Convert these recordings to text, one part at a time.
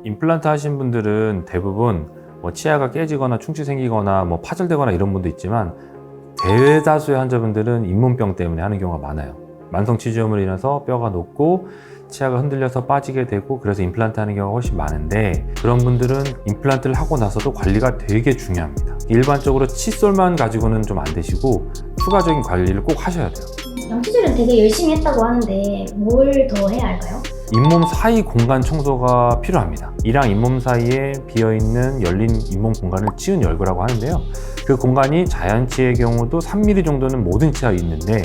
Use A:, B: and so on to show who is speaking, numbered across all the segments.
A: 임플란트 하신 분들은 대부분 뭐 치아가 깨지거나 충치 생기거나 뭐 파절되거나 이런 분도 있지만 대다수의 환자분들은 잇몸병 때문에 하는 경우가 많아요. 만성 치주염으로 인해서 뼈가 녹고 치아가 흔들려서 빠지게 되고 그래서 임플란트 하는 경우가 훨씬 많은데, 그런 분들은 임플란트를 하고 나서도 관리가 되게 중요합니다. 일반적으로 칫솔만 가지고는 좀 안 되시고 추가적인 관리를 꼭 하셔야 돼요.
B: 양치질은 되게 열심히 했다고 하는데 뭘 더 해야 할까요?
A: 잇몸 사이 공간 청소가 필요합니다. 이랑 잇몸 사이에 비어있는 열린 잇몸 공간을 치은 열구라고 하는데요. 그 공간이 자연치의 경우도 3mm 정도는 모든 치아에 있는데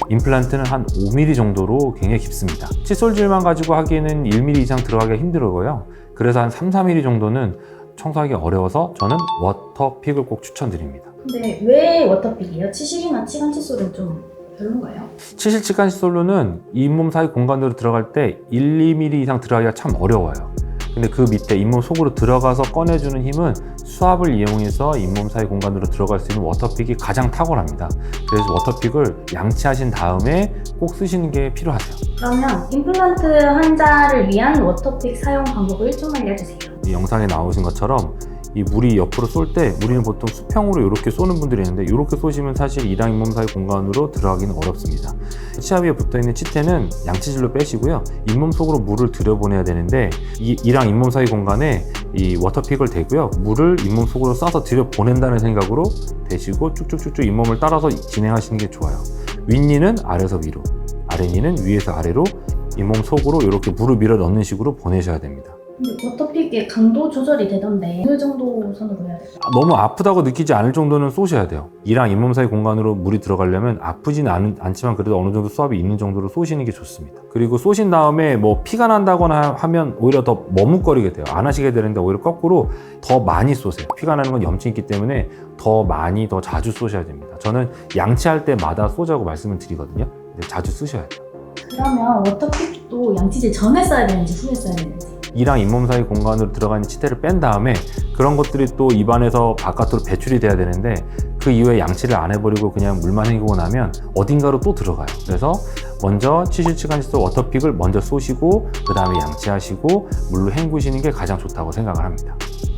A: 임플란트는 한 5mm 정도로 굉장히 깊습니다. 칫솔질만 가지고 하기에는 1mm 이상 들어가기가 힘들고요. 그래서 한 3, 4mm 정도는 청소하기 어려워서 저는 워터픽을 꼭 추천드립니다.
B: 근데 왜 워터픽이에요? 치실이나 치간 칫솔은 좀 별론가요?
A: 치실 치간 칫솔로는 잇몸 사이 공간으로 들어갈 때 1, 2mm 이상 들어가기가 참 어려워요. 근데 그 밑에 잇몸 속으로 들어가서 꺼내주는 힘은 수압을 이용해서 잇몸 사이 공간으로 들어갈 수 있는 워터픽이 가장 탁월합니다. 그래서 워터픽을 양치하신 다음에 꼭 쓰시는 게 필요하세요.
B: 그러면 임플란트 환자를 위한 워터픽 사용 방법을 좀 알려주세요.
A: 이 영상에 나오신 것처럼 이 물이 옆으로 쏠 때 우리는 보통 수평으로 이렇게 쏘는 분들이 있는데, 이렇게 쏘시면 사실 이랑 잇몸 사이 공간으로 들어가기는 어렵습니다. 치아 위에 붙어있는 치태는 양치질로 빼시고요. 잇몸 속으로 물을 들여보내야 되는데 이랑 잇몸 사이 공간에 이 워터픽을 대고요. 물을 잇몸 속으로 쏴서 들여보낸다는 생각으로 대시고 쭉쭉쭉쭉 잇몸을 따라서 진행하시는 게 좋아요. 윗니는 아래에서 위로, 아랫니는 위에서 아래로 잇몸 속으로 이렇게 물을 밀어 넣는 식으로 보내셔야 됩니다.
B: 근데 워터픽의 강도 조절이 되던데 어느 정도 선으로 해야 될까요?
A: 너무 아프다고 느끼지 않을 정도는 쏘셔야 돼요. 이랑 잇몸 사이 공간으로 물이 들어가려면 아프진 않지만 그래도 어느 정도 수압이 있는 정도로 쏘시는 게 좋습니다. 그리고 쏘신 다음에 뭐 피가 난다거나 하면 오히려 더 머뭇거리게 돼요. 안 하시게 되는데 오히려 거꾸로 더 많이 쏘세요. 피가 나는 건 염증이 있기 때문에 더 많이 더 자주 쏘셔야 됩니다. 저는 양치할 때마다 쏘자고 말씀을 드리거든요. 근데 자주 쓰셔야 돼요.
B: 그러면 워터픽도 양치질 전에 써야 되는지 후에 써야 되는지?
A: 이랑 잇몸 사이 공간으로 들어가 있는 치태를 뺀 다음에 그런 것들이 또 입안에서 바깥으로 배출이 돼야 되는데, 그 이후에 양치를 안 해버리고 그냥 물만 헹구고 나면 어딘가로 또 들어가요. 그래서 먼저 치실 치간 칫솔 워터픽을 먼저 쏘시고 그 다음에 양치하시고 물로 헹구시는 게 가장 좋다고 생각을 합니다.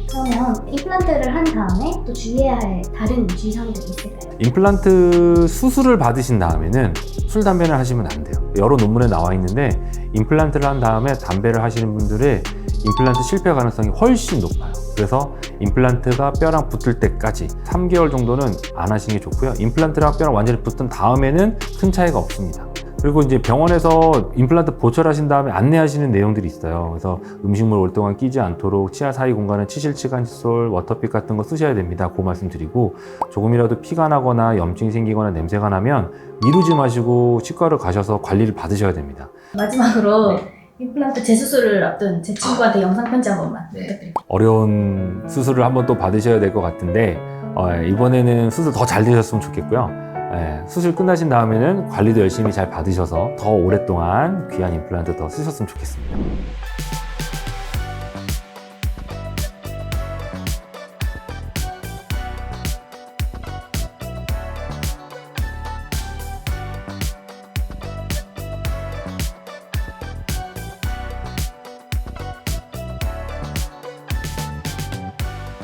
B: 그러면 임플란트를 한 다음에 또 주의해야 할 다른 주의사항들이 있을까요?
A: 임플란트 수술을 받으신 다음에는 술, 담배를 하시면 안 돼요. 여러 논문에 나와 있는데 임플란트를 한 다음에 담배를 하시는 분들의 임플란트 실패 가능성이 훨씬 높아요. 그래서 임플란트가 뼈랑 붙을 때까지 3개월 정도는 안 하시는 게 좋고요. 임플란트랑 뼈랑 완전히 붙은 다음에는 큰 차이가 없습니다. 그리고 이제 병원에서 임플란트 보철하신 다음에 안내하시는 내용들이 있어요. 그래서 음식물 오랫동안 끼지 않도록 치아 사이 공간은 치실 치간 칫솔, 워터픽 같은 거 쓰셔야 됩니다. 그 말씀 드리고, 조금이라도 피가 나거나 염증이 생기거나 냄새가 나면 미루지 마시고 치과를 가셔서 관리를 받으셔야 됩니다.
B: 마지막으로 임플란트 재수술을 앞둔 제 친구한테 영상 편지 한 번만 부탁드립니다.
A: 어려운 수술을 한번 또 받으셔야 될 것 같은데 이번에는 수술 더 잘 되셨으면 좋겠고요. 수술 끝나신 다음에는 관리도 열심히 잘 받으셔서 더 오랫동안 귀한 임플란트 더 쓰셨으면 좋겠습니다.